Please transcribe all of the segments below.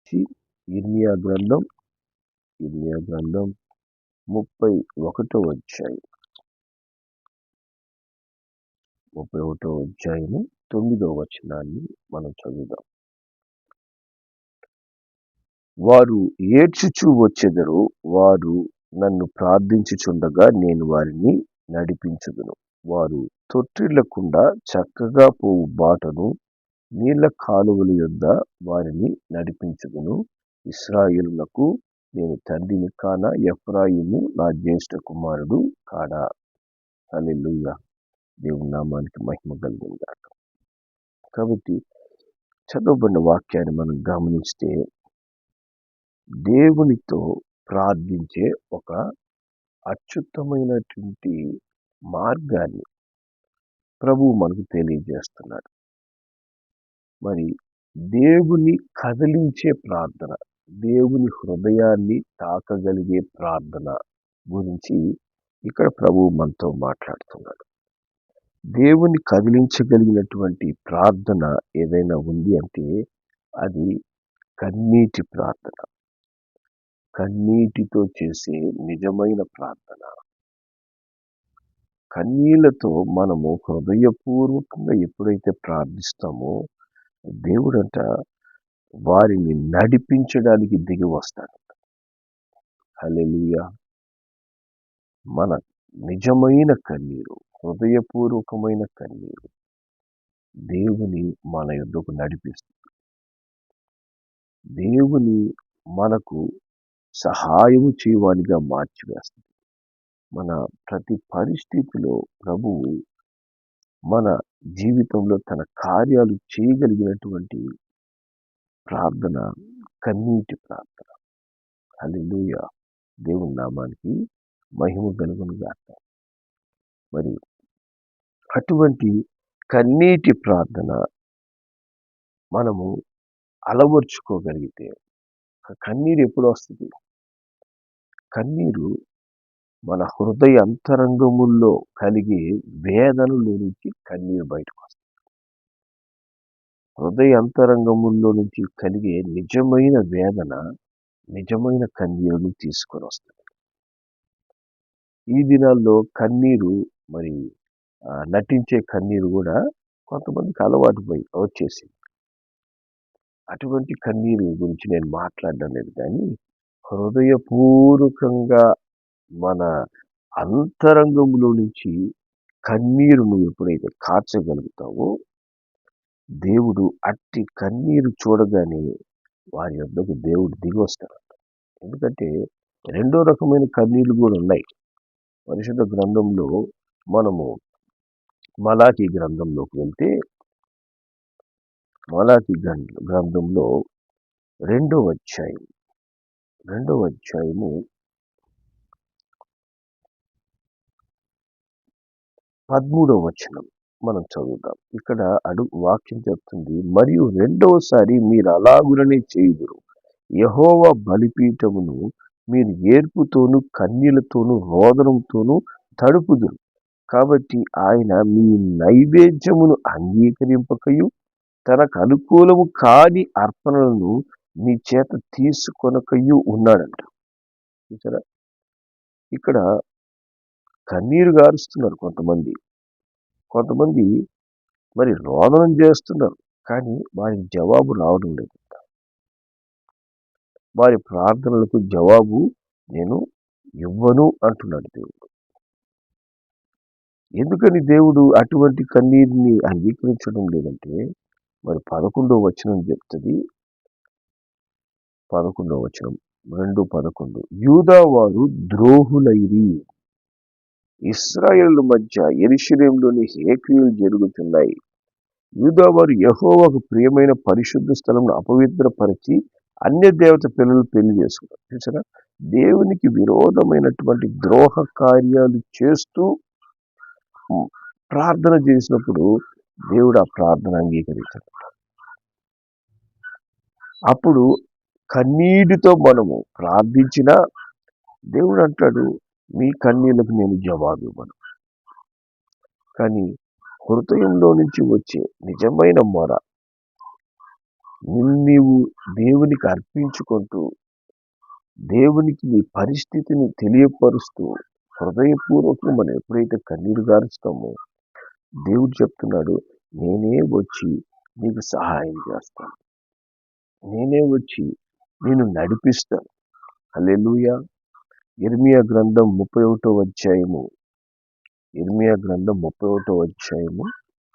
ఇర్మియా గ్రంథం 31వ అధ్యాయం 9వ వచనాన్ని మనం చదువుదాం. వారు ఏడ్చుచూ వచ్చెదరు, వారు నన్ను ప్రార్థించుచుండగా నేను వారిని నడిపించుదును. వారు తొట్టిల్లకుండా చక్కగా పోవు బాటను, నీళ్ల కాలువల యొద్ద వారిని నడిపించుదును. ఇశ్రాయేలునకు నేను తండ్రిని కాన, ఎఫ్రాయిము నా జ్యేష్ఠ కుమారుడు కాడా. హల్లెలూయా. దేవుని నామానికి మహిమ కలుగును గాక. కాబట్టి చదవబడిన వాక్యాన్ని మనం గమనిస్తే దేవునితో ప్రార్థించే ఒక అత్యుత్తమైనటువంటి మార్గాన్ని ప్రభువు మనకు తెలియజేస్తున్నాడు. మరి దేవుని కదిలించే ప్రార్థన, దేవుని హృదయాన్ని తాకగలిగే ప్రార్థన గురించి ఇక్కడ ప్రభువు మనతో మాట్లాడుతున్నాడు. దేవుని కదిలించగలిగినటువంటి ప్రార్థన ఏదైనా ఉంది అంటే అది కన్నీటి ప్రార్థన, కన్నీటితో చేసే నిజమైన ప్రార్థన. కన్నీళ్లతో మనము హృదయపూర్వకంగా ఎప్పుడైతే ప్రార్థిస్తామో దేవుడంట వారిని నడిపించడానికి దిగి వస్తాడు. హల్లెలూయా. మన నిజమైన కన్నీరు, హృదయపూర్వకమైన కన్నీరు దేవుని మన యొద్దకు నడిపిస్తుంది. దేవుని మనకు సహాయము చేయవానిగా మార్చివేస్తుంది. మన ప్రతి పరిస్థితిలో ప్రభువు మన జీవితంలో తన కార్యాలు చేయగలిగినటువంటి ప్రార్థన కన్నీటి ప్రార్థన. హల్లెలూయా. దేవుని నామానికి మహిమ కలుగును గాక. మరి అటువంటి కన్నీటి ప్రార్థన మనము అలవర్చుకోగలిగితే, కన్నీరు ఎప్పుడు వస్తుంది? కన్నీరు మన హృదయ అంతరంగముల్లో కలిగే వేదనలో నుంచి కన్నీరు బయటకు వస్తుంది. హృదయ అంతరంగముల్లో నుంచి కలిగే నిజమైన వేదన, నిజమైన కన్నీరుని తీసుకొని వస్తుంది. ఈ దినాల్లో కన్నీరు మరి నటించే కన్నీరు కూడా కొంతమందికి అలవాటు వచ్చేసింది. అటువంటి కన్నీరు గురించి నేను మాట్లాడడం లేదు, కానీ హృదయపూర్వకంగా మన అంతరంగంలో నుంచి కన్నీరు నువ్వు ఎప్పుడైతే కార్చగలుగుతావో దేవుడు అట్టి కన్నీరు చూడగానే వారి యొద్దకు దేవుడు దిగి వస్తాడు. ఎందుకంటే రెండో రకమైన కన్నీళ్లు కూడా ఉన్నాయి. పరిశుద్ధ గ్రంథంలో మనము మలాకి గ్రంథంలోకి వెళ్తే, మలాకి గ్రంథంలో 2వ అధ్యాయము 13వ వచనం మనం చదువుతాం. ఇక్కడ వాక్యం చెప్తుంది, మరియు రెండవసారి మీరు అలాగుననే చేయుదురు. యెహోవా బలిపీఠమును మీరు ఏర్పుతోనూ కన్నీళ్లతోనూ రోదనంతోనూ తడుపుదురు. కాబట్టి ఆయన మీ నైవేద్యమును అంగీకరింపకయు తనకు అనుకూలము కాని అర్పణలను మీ చేత తీసుకొనకయు ఉన్నాడంట. చూసారా, ఇక్కడ కన్నీరు గారుస్తున్నారు కొంతమంది మరి రోదనం చేస్తున్నారు, కానీ వారికి జవాబు రావడం లేదు. వారి ప్రార్థనలకు జవాబు నేను ఇవ్వను అంటున్నాడు దేవుడు. ఎందుకని దేవుడు అటువంటి కన్నీరుని అంగీకరించడం లేదంటే, మరి 11వ వచనం చెప్తుంది. 11వ వచనం 2:11 యూదా వారు ద్రోహులైరి, ఇశ్రాయేలు మధ్య యెరూషలేములోని హేక్రియలు జరుగుతున్నాయి. యూదా వారు యెహోవాకు ప్రియమైన పరిశుద్ధ స్థలమును అపవిత్రపరిచి అన్య దేవత పిల్లలు పెళ్లి చేసుకున్నారు. చూసారా, దేవునికి విరోధమైనటువంటి ద్రోహ కార్యాలు చేస్తూ ప్రార్థన చేసినప్పుడు దేవుడు ఆ ప్రార్థన అంగీకరించాడు. అప్పుడు కన్నీటితో మనము ప్రార్థించినా దేవుడు అంటాడు, మీ కన్నీళ్లకు నేను జవాబు ఇవ్వను. కానీ హృదయంలో నుంచి వచ్చే నిజమైన మొర, నీవు దేవునికి అర్పించుకుంటూ దేవునికి నీ పరిస్థితిని తెలియపరుస్తూ హృదయపూర్వకంగా మనం ఎప్పుడైతే కన్నీరు గారుస్తామో దేవుడు చెప్తున్నాడు, నేనే వచ్చి నీకు సహాయం చేస్తాను, నేనే వచ్చి నేను నడిపిస్తాను. హల్లెలూయా. ఇర్మియా గ్రంథం 31వ అధ్యాయము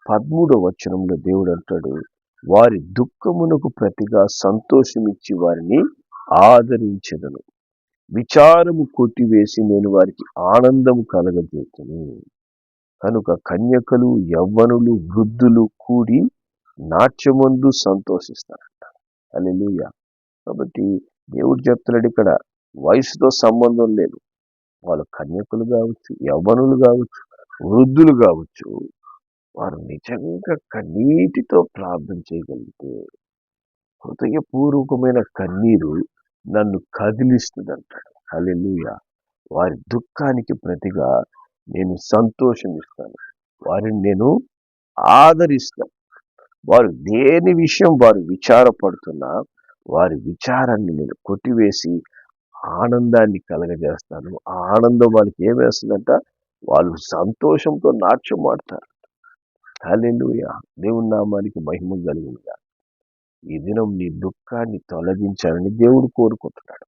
13వ వచనంలో దేవుడు అంటాడు, వారి దుఃఖమునకు ప్రతిగా సంతోషమిచ్చి వారిని ఆదరించెదను, విచారము కొట్టివేసి నేను వారికి ఆనందము కలగజేతును. కనుక కన్యకలు, యవ్వనులు, వృద్ధులు కూడి నాట్యమందు సంతోషిస్తారంట. హల్లెలూయా. కాబట్టి దేవుడు చెప్తున్నాడు ఇక్కడ, వయసుతో సంబంధం లేదు. వాళ్ళు కన్యకులు కావచ్చు, యవ్వనులు కావచ్చు, వృద్ధులు కావచ్చు, వారు నిజంగా కన్నీటితో ప్రార్థన చేయగలిగితే హృదయపూర్వకమైన కన్నీరు నన్ను కదిలిస్తుంది అంటాడు. హల్లెలూయా. వారి దుఃఖానికి ప్రతిగా నేను సంతోషం ఇస్తాను, వారిని నేను ఆదరిస్తాను. వారు దేని విషయం వారు విచారపడుతున్నా వారి విచారాన్ని నేను కొట్టివేసి ఆనందాన్ని కలగజేస్తాను. ఆ ఆనందం వాళ్ళకి ఏమేస్తుందంట, వాళ్ళు సంతోషంతో నాట్యం ఆడతారు. హల్లెలూయా. దేవుని నామానికి మహిమ కలుగునుగా. ఈ దినం నీ దుఃఖాన్ని తొలగించాలని దేవుడు కోరుకుంటున్నాడు.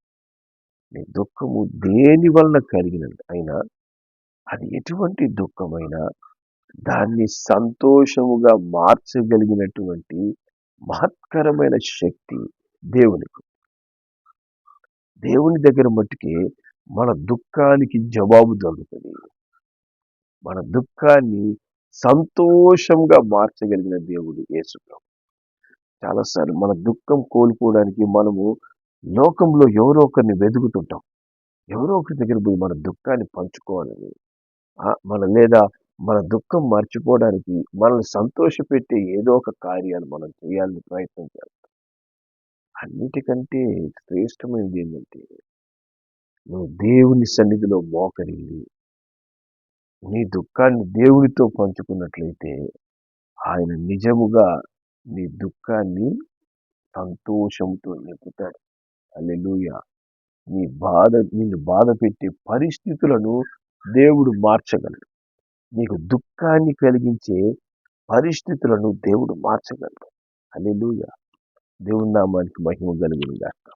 నీ దుఃఖము దేని వలన కలిగినది అయినా, అది ఎటువంటి దుఃఖమైనా దాన్ని సంతోషముగా మార్చగలిగినటువంటి మహత్కరమైన శక్తి దేవునికి. దేవుని దగ్గర మట్టుకే మన దుఃఖానికి జవాబు దొరుకుతుంది. మన దుఃఖాన్ని సంతోషంగా మార్చగలిగిన దేవుడు యేసు ప్రభు. చాలాసార్లు మన దుఃఖం కోల్పోవడానికి మనము లోకంలో ఎవరో ఒకరిని వెతుకుతుంటాం. ఎవరో ఒకరి దగ్గర పోయి మన దుఃఖాన్ని పంచుకోవాలని, లేదా మన దుఃఖం మర్చిపోవడానికి మనల్ని సంతోషపెట్టే ఏదో ఒక కార్యాలు మనం చేయాలని ప్రయత్నం చేస్తాం. అన్నిటికంటే శ్రేష్టమైనది ఏంటంటే, నువ్వు దేవుని సన్నిధిలో మోకరిల్లి నీ దుఃఖాన్ని దేవునితో పంచుకున్నట్లయితే ఆయన నిజముగా నీ దుఃఖాన్ని సంతోషంతో నింపుతాడు. హల్లెలూయా. నిన్ను బాధ పెట్టే పరిస్థితులను దేవుడు మార్చగలడు. నీకు దుఃఖాన్ని కలిగించే పరిస్థితులను దేవుడు మార్చగలడు. హల్లెలూయా. దేవుని నామానికి మహిమ కలుగునుగాక.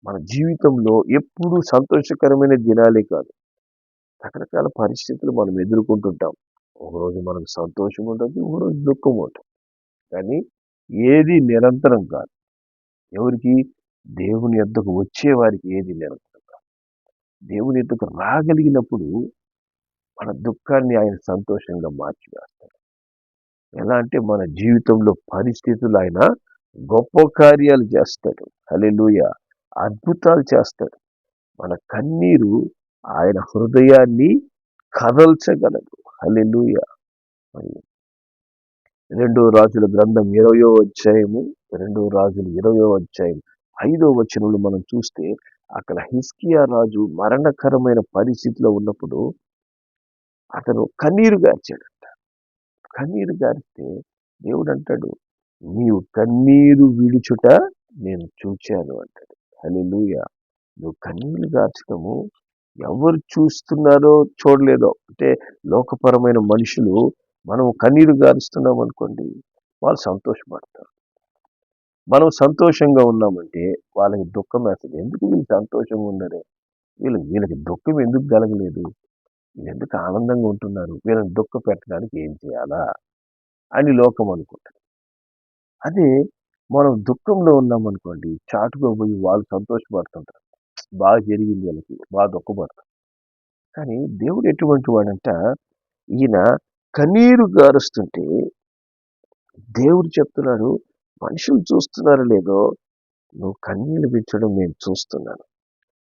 మన జీవితంలో ఎప్పుడూ సంతోషకరమైన దినాలే కాదు, రకరకాల పరిస్థితులు మనం ఎదుర్కొంటుంటాం. ఒకరోజు మనకు సంతోషం ఉంటుంది, ఒకరోజు దుఃఖం ఉంటుంది. కానీ ఏది నిరంతరం కాదు. ఎవరికి? దేవుని యొద్దకు వచ్చే వారికి ఏది నిరంతరం కాదు. దేవుని యొద్దకు రాగలిగినప్పుడు మన దుఃఖాన్ని ఆయన సంతోషంగా మార్చివేస్తాడు. ఎలా అంటే, మన జీవితంలో పరిస్థితులు ఆయన గొప్ప కార్యాలు చేస్తాడు. హల్లెలూయా. అద్భుతాలు చేస్తాడు. మన కన్నీరు ఆయన హృదయాన్ని కదల్చగలదు. హల్లెలూయా. మరి 2 రాజుల గ్రంథం 20వ అధ్యాయము 5వ వచనంలో మనం చూస్తే, అక్కడ హిజ్కియా రాజు మరణకరమైన పరిస్థితిలో ఉన్నప్పుడు అతను కన్నీరు గార్చాడంట. కన్నీరు గారిస్తే దేవుడు అంటాడు, నీవు కన్నీరు విడుచుట నేను చూచాను అంటాడు. హల్లెలూయా. నువ్వు కన్నీరు గార్చడము ఎవరు చూస్తున్నారో చూడలేదో, అంటే లోకపరమైన మనుషులు మనం కన్నీరు గారుస్తున్నాం అనుకోండి, వాళ్ళు సంతోషపడతారు. మనం సంతోషంగా ఉన్నామంటే వాళ్ళకి దుఃఖం వేస్తుంది. ఎందుకు వీళ్ళు సంతోషంగా ఉన్నారే, వీళ్ళకి దుఃఖం ఎందుకు కలగలేదు, వీళ్ళు ఎందుకు ఆనందంగా ఉంటున్నారు, వీళ్ళని దుఃఖ పెట్టడానికి ఏం చేయాలా అని లోకం అనుకుంటుంది. అదే మనం దుఃఖంలో ఉన్నామనుకోండి, చాటుగా పోయి వాళ్ళు సంతోషపడుతుంటారు. బాగా జరిగింది వీళ్ళకి, బాగా దుఃఖపడతారు. కానీ దేవుడు ఎటువంటి వాడంట, ఈయన కన్నీరు గారుస్తుంటే దేవుడు చెప్తున్నాడు, మనుషులు చూస్తున్నారో లేదో, నువ్వు కన్నీళ్ళు విచ్చడం నేను చూస్తున్నాను,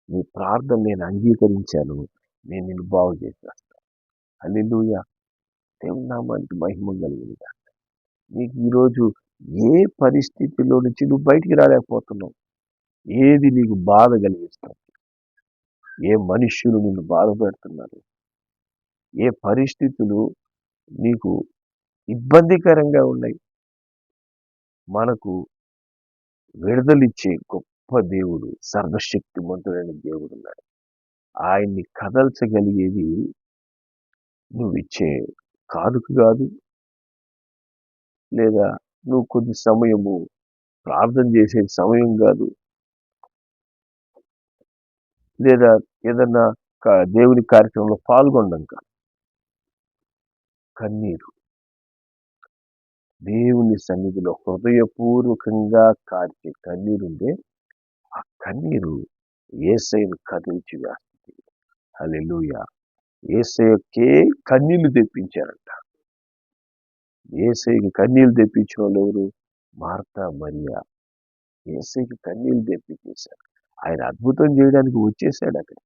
నీ ప్రార్థన నేను అంగీకరించాను, నేను నిన్ను బాగు చేసేస్తాను. హల్లెలూయా. దేవుని నామానికి మహిమ కలిగింది. నీకు ఈరోజు ఏ పరిస్థితిలో నుంచి నువ్వు బయటికి రాలేకపోతున్నావు, ఏది నీకు బాధ కలిగిస్తావు, ఏ మనుష్యులు నిన్ను బాధ పెడుతున్నారు, ఏ పరిస్థితులు నీకు ఇబ్బందికరంగా ఉన్నాయి. మనకు విడుదలిచ్చే గొప్ప దేవుడు, సర్వశక్తిమంతుడైన దేవుడు ఉన్నాడు. ఆయన్ని కదల్చగలిగేది నువ్విచ్చే కానుక కాదు, లేదా నువ్వు కొద్ది సమయము ప్రార్థన చేసే సమయం కాదు, లేదా ఏదన్నా దేవుని కార్యక్రమంలో పాల్గొనడం కాదు. కన్నీరు దేవుని సన్నిధిలో హృదయపూర్వకంగా కార్చే కన్నీరుంటే ఆ కన్నీరు యేసయ్యను కదిలించి వేస్తుంది. హల్లెలూయా. యేసయ్యకే కన్నీళ్లు తెప్పించారంట. యేసయ్యకి కన్నీళ్లు తెప్పించిన వాళ్ళు ఎవరు? మార్తా, మరియా. యేసయ్యకి కన్నీళ్లు తెప్పించేశారు. ఆయన అద్భుతం చేయడానికి వచ్చేసాడు అక్కడ.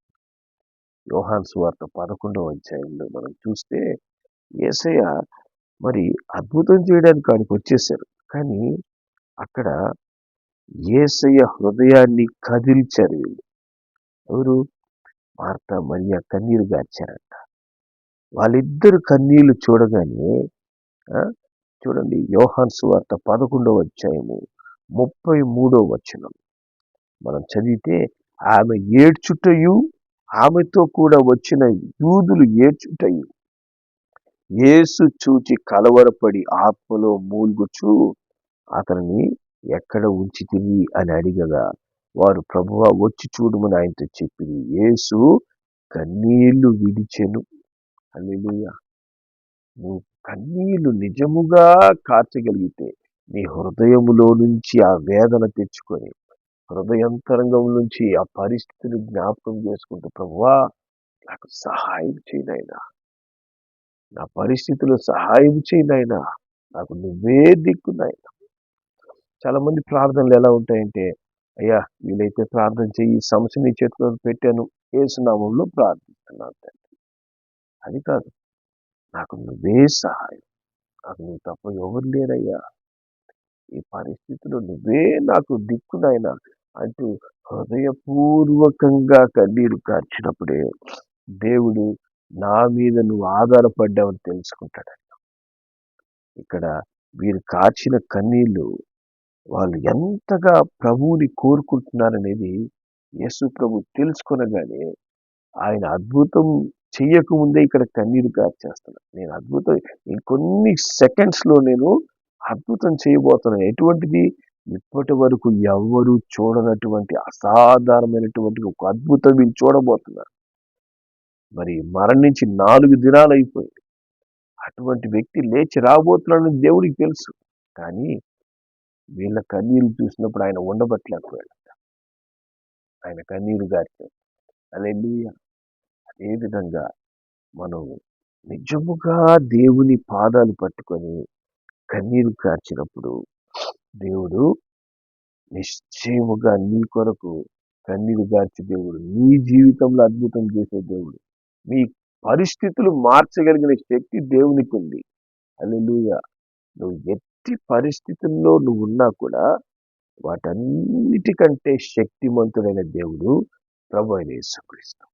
యోహాను సువార్త 11వ అధ్యాయంలో మనం చూస్తే యేసయ్య మరి అద్భుతం చేయడానికి ఆయనకు వచ్చేసారు. కానీ అక్కడ యేసయ్య హృదయాన్ని కదిల్చారు వీళ్ళు. ఎవరు? మార్తా, మరియా కన్నీరు గార్చారంట. వాళ్ళిద్దరు కన్నీళ్లు చూడగానే చూడండి, యోహాను సువార్త 11వ అధ్యాయము 33వ వచనం మనం చదివితే, ఆమె ఏడ్చుటయు ఆమెతో కూడా వచ్చిన యూదులు ఏడ్చుటయు యేసు చూచి కలవరపడి ఆత్మలో మూల్గుచు అతనిని ఎక్కడ ఉంచితివి అని అడిగగా వారు, ప్రభువా వచ్చి చూడమని ఆయనతో చెప్పింది. యేసు కన్నీళ్లు విడిచెను. హల్లెలూయా. నువ్వు కన్నీళ్లు నిజముగా కార్చగలిగితే నీ హృదయములో నుంచి ఆ వేదన తెచ్చుకొని హృదయంతరంగం నుంచి ఆ పరిస్థితిని జ్ఞాపకం చేసుకుంటూ, ప్రభువా నాకు సహాయం చేయనైనా, నా పరిస్థితిలో సహాయం చేయనైనా, నాకు నువ్వే దిక్కునైనా. చాలా మంది ప్రార్థనలు ఎలా ఉంటాయంటే, అయ్యా వీలైతే ప్రార్థన చెయ్యి, సమస్య నీ చేతిలో పెట్టాను, యేసునామంలో ప్రార్థిస్తున్నాను తండ్రి. అది కాదు, నాకు నువ్వే సహాయం, నాకు నువ్వు తప్ప ఎవరు లేరయ్యా, ఈ పరిస్థితిలో నువ్వే నాకు దిక్కునైనా అంటూ హృదయపూర్వకంగా కన్నీరు కార్చినప్పుడే దేవుడు నా మీద నువ్వు ఆధారపడ్డావని తెలుసుకుంటాడు. ఇక్కడ వీరు కార్చిన కన్నీళ్లు వాళ్ళు ఎంతగా ప్రభువుని కోరుకుంటున్నారనేది యేసు ప్రభు తెలుసుకొనగానే ఆయన అద్భుతం చెయ్యకముందే ఇక్కడ కన్నీరు కార్చేస్తున్నాను. నేను అద్భుతం ఇంకొన్ని సెకండ్స్లో నేను అద్భుతం చేయబోతున్నాను. ఎటువంటిది? ఇప్పటి వరకు ఎవరు చూడనటువంటి అసాధారణమైనటువంటి ఒక అద్భుతం వీళ్ళు చూడబోతున్నారు. మరి మరణించి 4 దినాలు అయిపోయింది. అటువంటి వ్యక్తి లేచి రాబోతున్నాడని దేవుడికి తెలుసు. కానీ వీళ్ళ కన్నీరు చూసినప్పుడు ఆయన ఉండబట్టలేకపోయాడు. ఆయన కన్నీరు గార్చాడు. హల్లెలూయా. అదే విధంగా మనం నిజముగా దేవుని పాదాలు పట్టుకొని కన్నీరు కార్చినప్పుడు దేవుడు నిశ్చయముగా నీ కొరకు కన్నీరు గార్చి దేవుడు నీ జీవితంలో అద్భుతం చేసే దేవుడు. నీ పరిస్థితులు మార్చగలిగిన శక్తి దేవునికి ఉంది. హల్లెలూయా. నువ్వు ఎట్టి పరిస్థితుల్లో నువ్వు ఉన్నా కూడా వాటన్నిటికంటే శక్తిమంతుడైన దేవుడు ప్రభు అయిన యేసుక్రీస్తు.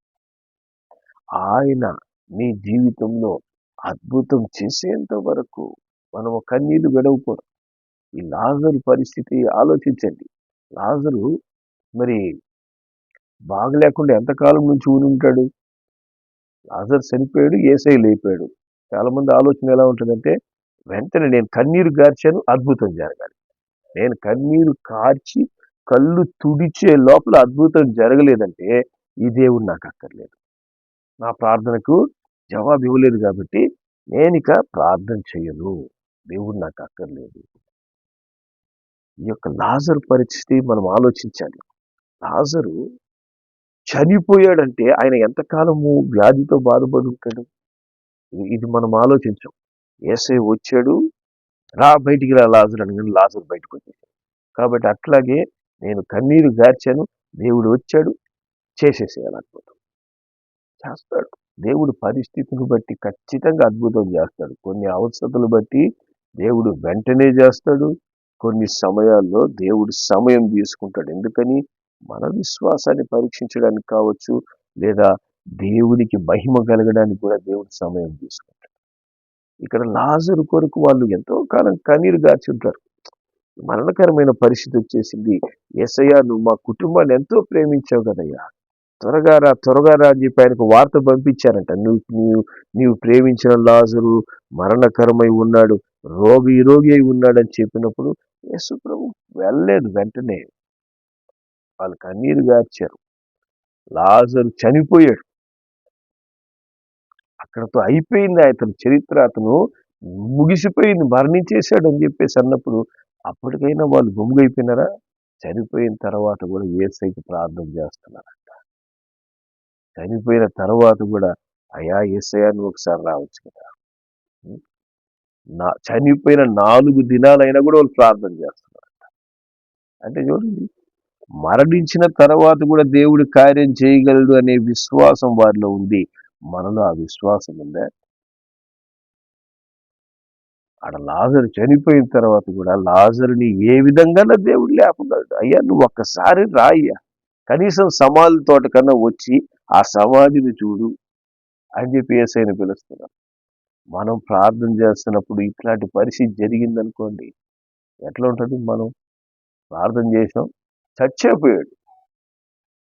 ఆయన నీ జీవితంలో అద్భుతం చేసేంత వరకు మనం కన్నీళ్లు విడవకూడదు. ఈ లాజరు పరిస్థితి ఆలోచించండి. లాజరు మరి బాగలేకుండా ఎంతకాలం నుంచి ఊరి ఉంటాడు? లాజరు చనిపోయాడు, యేసయ్య లేపాడు. చాలా మంది ఆలోచన ఎలా ఉంటుందంటే, వెంటనే నేను కన్నీరు గార్చాను, అద్భుతం జరగాలి. నేను కన్నీరు కార్చి కళ్ళు తుడిచే లోపల అద్భుతం జరగలేదంటే ఈ దేవుడు నాకు అక్కర్లేదు, నా ప్రార్థనకు జవాబు ఇవ్వలేదు కాబట్టి నేనిక ప్రార్థన చేయను, దేవుడు నాకు అక్కర్లేదు. ఈ యొక్క లాజరు పరిస్థితి మనం ఆలోచించాలి. లాజరు చనిపోయాడంటే ఆయన ఎంతకాలము వ్యాధితో బాధపడి ఉంటాడు? ఇది మనం ఆలోచించాం. యేసయ్య వచ్చాడు, రా బయటికి రా లాజరు అనగానే లాజరు బయటకు వచ్చేసాడు. కాబట్టి అట్లాగే నేను కన్నీరు గార్చాను, దేవుడు వచ్చాడు, చేసేసేయాలి అద్భుతం. చేస్తాడు. దేవుడు పరిస్థితిని బట్టి ఖచ్చితంగా అద్భుతం చేస్తాడు. కొన్ని అవసరతలు బట్టి దేవుడు వెంటనే చేస్తాడు. కొన్ని సమయాల్లో దేవుడు సమయం తీసుకుంటాడు. ఎందుకని? మన విశ్వాసాన్ని పరీక్షించడానికి కావచ్చు, లేదా దేవునికి మహిమ కలగడానికి కూడా దేవుడు సమయం తీసుకుంటాడు. ఇక్కడ లాజరు కొరకు వాళ్ళు ఎంతో కాలం కన్నీరు గార్చి ఉంటారు. మరణకరమైన పరిస్థితి వచ్చేసింది. యేసయ్య నువ్వు మా కుటుంబాన్ని ఎంతో ప్రేమించావు కదయ్యా, త్వరగా రా అని చెప్పి ఆయనకు వార్త పంపించారంట. నీవు ప్రేమించిన లాజరు మరణకరమై ఉన్నాడు, రోగి అయి ఉన్నాడని చెప్పినప్పుడు యేసు ప్రభు వెళ్ళలేదు. వెంటనే వాళ్ళు కన్నీరు గార్చారు. లాజరు చనిపోయాడు, అక్కడతో అయిపోయింది అతని చరిత్ర, అతను ముగిసిపోయింది, మరణించేశాడు అని చెప్పేసి అన్నప్పుడు అప్పటికైనా వాళ్ళు గుమ్ముగైపోయినారా? చనిపోయిన తర్వాత కూడా యేసయ్యకి ప్రార్థన చేస్తున్నారంట. చనిపోయిన తర్వాత కూడా అయ్యా యేసయ్య నువ్వు ఒకసారి రావచ్చు కదా. చనిపోయిన 4 దినాలైనా కూడా వాళ్ళు ప్రార్థన చేస్తున్నారంట. అంటే చూడండి, మరణించిన తర్వాత కూడా దేవుడు కార్యం చేయగలడు అనే విశ్వాసం వారిలో ఉంది. మనలో ఆ విశ్వాసం ఉందా? ఆడ లాజరు చనిపోయిన తర్వాత కూడా లాజరుని ఏ విధంగా దేవుడు లేపగలడు? అయ్యా నువ్వు ఒక్కసారి రా అయ్యా, కనీసం సమాధి తోట కన్నా వచ్చి ఆ సమాధిని చూడు అని చెప్పి యేసయ్యను పిలుస్తున్నాం. మనం ప్రార్థన చేస్తున్నప్పుడు ఇట్లాంటి పరిస్థితి జరిగిందనుకోండి, ఎట్లా ఉంటుంది? మనం ప్రార్థన చేసాం, చచ్చిపోయాడు,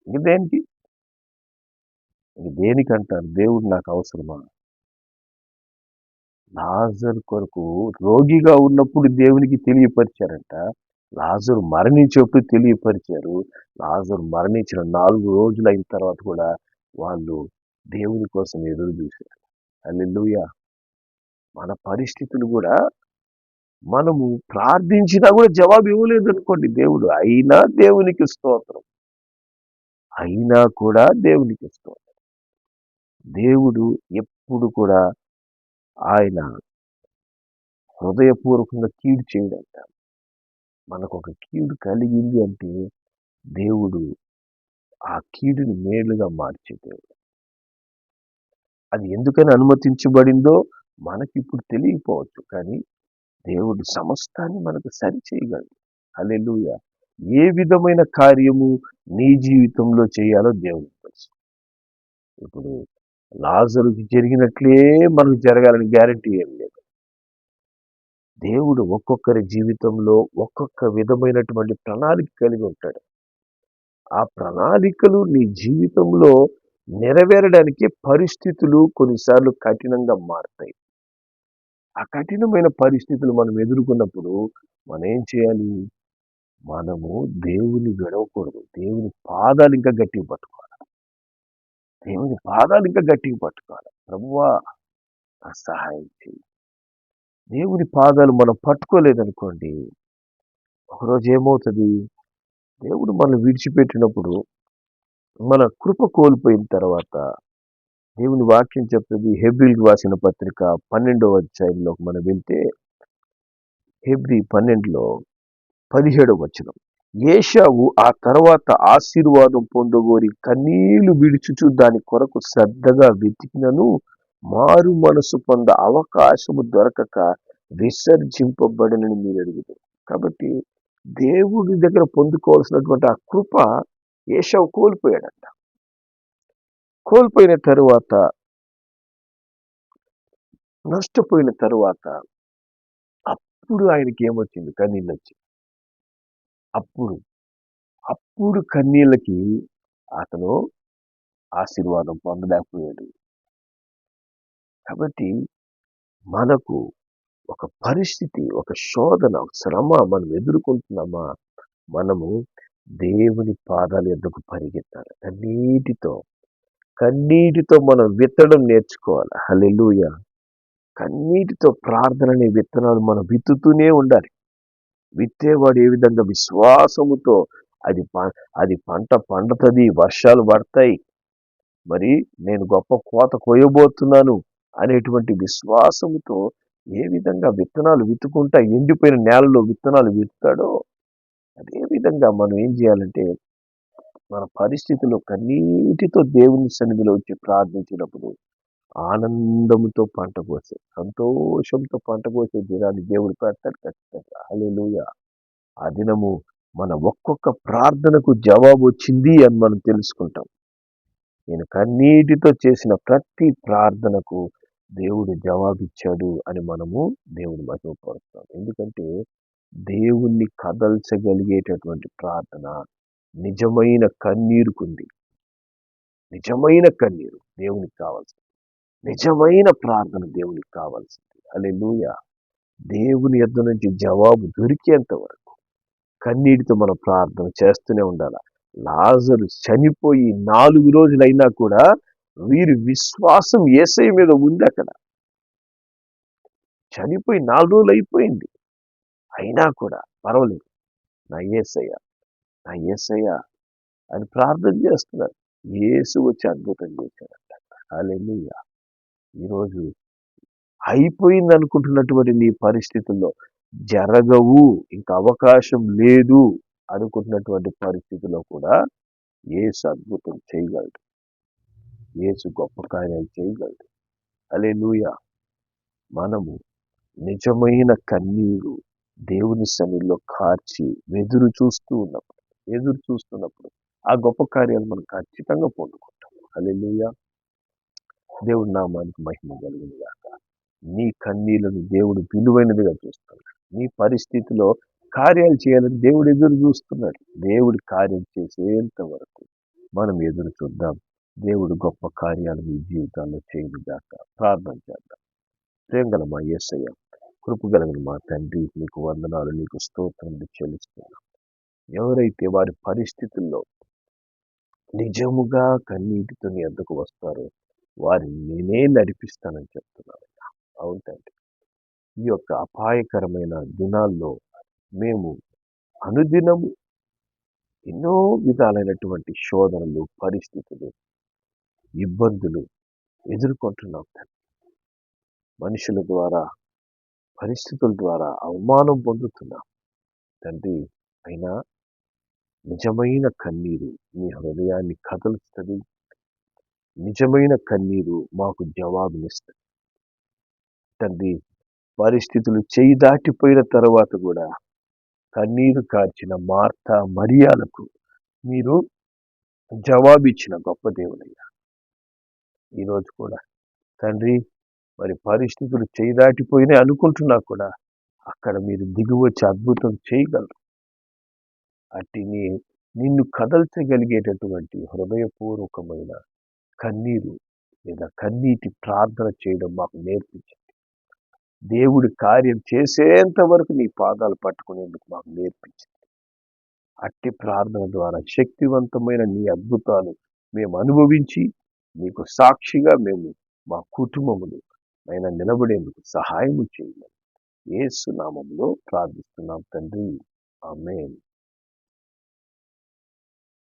ఇంక దేనికంటారు? దేవుడు నాకు అవసరమా? లాజరు కొరకు రోగిగా ఉన్నప్పుడు దేవునికి తెలియపరిచారంట, లాజరు మరణించేప్పుడు తెలియపరిచారు. లాజరు మరణించిన 4 రోజులు అయిన తర్వాత కూడా వాళ్ళు దేవుని కోసం ఎదురు చూశారు. హల్లెలూయా. మన పరిస్థితులు కూడా మనము ప్రార్థించినా కూడా జవాబు ఇవ్వలేదు అనుకోండి దేవుడు, అయినా దేవునికి స్తోత్రం, అయినా కూడా దేవునికి స్తోత్రం. దేవుడు ఎప్పుడు కూడా ఆయన హృదయపూర్వకంగా కీడు చేయడంట. మనకు ఒక కీడు కలిగింది అంటే దేవుడు ఆ కీడుని మేలుగా మార్చే దేవుడు. అది ఎందుకని అనుమతించబడిందో మనకి ఇప్పుడు తెలియకపోవచ్చు, కానీ దేవుడు సమస్తాన్ని మనకు సరి చేయగలడు. హల్లెలూయా. ఏ విధమైన కార్యము నీ జీవితంలో చేయాలో దేవుడికి తెలుసు. ఇప్పుడు లాజరుకి జరిగినట్లే మనకు జరగాలని గ్యారంటీ ఏం లేదు. దేవుడు ఒక్కొక్కరి జీవితంలో ఒక్కొక్క విధమైనటువంటి ప్రణాళిక కలిగి ఉంటాడు. ఆ ప్రణాళికలు నీ జీవితంలో నెరవేరడానికి పరిస్థితులు కొన్నిసార్లు కఠినంగా మారుతాయి. ఆ కఠినమైన పరిస్థితులు మనం ఎదుర్కొన్నప్పుడు మనం ఏం చేయాలి? మనము దేవుని విడవకూడదు. దేవుని పాదాలు ఇంకా గట్టిగా పట్టుకోవాలి. దేవుని పాదాలు ఇంకా గట్టిగా పట్టుకోవాలి. ప్రభువా నాకు సహాయం చేయి. దేవుని పాదాలు మనం పట్టుకోలేదనుకోండి, ఒకరోజు ఏమవుతుంది? దేవుడు మనం విడిచిపెట్టినప్పుడు మన కృప కోల్పోయిన తర్వాత దేవుని వాక్యం చెప్తుంది. హెబ్రీలకు రాసిన పత్రిక 12వ అధ్యాయంలోకి మనం వెళ్తే, హెబ్రీ 12లో 17వ వచనం, ఏశావు ఆ తర్వాత ఆశీర్వాదం పొందగోరి కన్నీళ్లు విడుచుచు దాని కొరకు శ్రద్ధగా వెతికినను మారు మనసు పొంద అవకాశము దొరకక విసర్జింపబడినని మీరు అడుగుతారు. కాబట్టి దేవుడి దగ్గర పొందుకోవాల్సినటువంటి ఆ కృప ఏశావు కోల్పోయాడంట. కోల్పోయిన తరువాత, నష్టపోయిన తరువాత అప్పుడు ఆయనకి ఏమొచ్చింది? కన్నీళ్ళు వచ్చింది. అప్పుడు కన్నీళ్ళకి అతను ఆశీర్వాదం పొందలేకపోయాడు. కాబట్టి మనకు ఒక పరిస్థితి, ఒక శోధన, ఒక శ్రమ మనం ఎదుర్కొంటున్నామా, మనము దేవుని పాదాల యొద్దకు పరిగెత్తాలి. కన్నీటితో మనం విత్తడం నేర్చుకోవాలి. హల్లెలూయా. కన్నీటితో ప్రార్థన అనే విత్తనాలు మనం విత్తుతూనే ఉండాలి. విత్తేవాడు ఏ విధంగా విశ్వాసముతో అది పంట పండుతుంది, వర్షాలు పడతాయి, మరి నేను గొప్ప కోత కోయబోతున్నాను అనేటువంటి విశ్వాసముతో ఏ విధంగా విత్తనాలు విత్తుకుంటా ఎండిపోయిన నేలలో విత్తనాలు విత్తుతాడో, అదే విధంగా మనం ఏం చేయాలంటే మన పరిస్థితుల్లో కన్నీటితో దేవుని సన్నిధిలో వచ్చి ప్రార్థించినప్పుడు ఆనందంతో పంట కోసే, సంతోషంతో పంట కోసే దినాన్ని దేవుడు పెడతాడు ఖచ్చితంగా. హల్లెలూయా. ఆ దినము మన ఒక్కొక్క ప్రార్థనకు జవాబు వచ్చింది అని మనం తెలుసుకుంటాం. నేను కన్నీటితో చేసిన ప్రతి ప్రార్థనకు దేవుడు జవాబిచ్చాడు అని మనము దేవుని మహిమపరుస్తాం. ఎందుకంటే దేవుణ్ణి కదల్చగలిగేటటువంటి ప్రార్థన నిజమైన కన్నీరుకుంది. నిజమైన కన్నీరు దేవునికి కావాల్సింది. నిజమైన ప్రార్థన దేవునికి కావాల్సింది. హల్లెలూయా. దేవుని యొద్ద నుంచి జవాబు దొరికేంత వరకు కన్నీటితో మనం ప్రార్థన చేస్తూనే ఉండాలి. లాజరు చనిపోయి 4 రోజులైనా కూడా వీరి విశ్వాసం యేసయ్య మీద ఉంది. అక్కడ చనిపోయి 4 రోజులు అయిపోయింది, అయినా కూడా పర్వాలేదు, నా యేసయ్య, నా యేసయ్య అని ప్రార్థన చేస్తున్నారు. యేసు వచ్చి అద్భుతం చేశాడంట. హల్లెలూయా. ఈరోజు అయిపోయింది అనుకుంటున్నటువంటి నీ పరిస్థితుల్లో, జరగవు, ఇంకా అవకాశం లేదు అనుకుంటున్నటువంటి పరిస్థితుల్లో కూడా యేసు అద్భుతం చేయగలడు. యేసు గొప్ప కార్యాలు చేయగలడు. హల్లెలూయా. మనము నిజమైన కన్నీరు దేవుని సన్నిధిలో కార్చి ఎదురు చూస్తున్నప్పుడు ఆ గొప్ప కార్యాలు మనం ఖచ్చితంగా పొందుకుంటాం. హల్లెలూయా. దేవుడి నామానికి మహిమ కలుగును గాక. నీ కన్నీళ్లను దేవుడు విలువైనదిగా చూస్తున్నాడు. నీ పరిస్థితిలో కార్యాలు చేయాలని దేవుడు ఎదురు చూస్తున్నాడు. దేవుడి కార్యం చేసేంత వరకు మనం ఎదురు చూద్దాం. దేవుడు గొప్ప కార్యాలు మీ జీవితాల్లో చేయను గాక. ప్రార్థన చేద్దాం. ప్రేమగల మా యేసయ్య, కృపగలిగిన మా తండ్రి, నీకు వందనాలు, నీకు స్తోత్రములు చెల్లిస్తున్నాం. ఎవరైతే వారి పరిస్థితుల్లో నిజముగా కన్నీటితో నీ వద్దకు వస్తారో వారిని నేనే నడిపిస్తానని చెప్తున్నాను. అవును తండ్రి, ఈ యొక్క అపాయకరమైన దినాల్లో మేము అనుదినము ఎన్నో విధాలైనటువంటి శోధనలు, పరిస్థితులు, ఇబ్బందులు ఎదుర్కొంటున్నాం తండ్రి. మనుషుల ద్వారా, పరిస్థితుల ద్వారా అవమానం పొందుతున్నాం తండ్రి. అయినా నిజమైన కన్నీరు మీ హృదయాన్ని కదలుస్తుంది. నిజమైన కన్నీరు మాకు జవాబునిస్తుంది తండ్రి. పరిస్థితులు చేయి దాటిపోయిన తర్వాత కూడా కన్నీరు కార్చిన మార్తా మరియాలకు మీరు జవాబిచ్చిన గొప్ప దేవుడయ్యా. ఈరోజు కూడా తండ్రి, మరి పరిస్థితులు చేయి దాటిపోయినాయి అనుకుంటున్నా కూడా అక్కడ మీరు దిగి వచ్చి అద్భుతం చేయగలరు. అట్టి నిన్ను కదల్చగలిగేటటువంటి హృదయపూర్వకమైన కన్నీరు లేదా కన్నీటి ప్రార్థన చేయడం మాకు నేర్పించండి. దేవుడి కార్యం చేసేంత వరకు నీ పాదాలు పట్టుకునేందుకు మాకు నేర్పించండి. అట్టి ప్రార్థన ద్వారా శక్తివంతమైన నీ అద్భుతాలు మేము అనుభవించి నీకు సాక్షిగా మేము మా కుటుంబములు అయినా నిలబడేందుకు సహాయం చేయాలి. యేసు నామములో ప్రార్థిస్తున్నాం తండ్రి. ఆమేన్.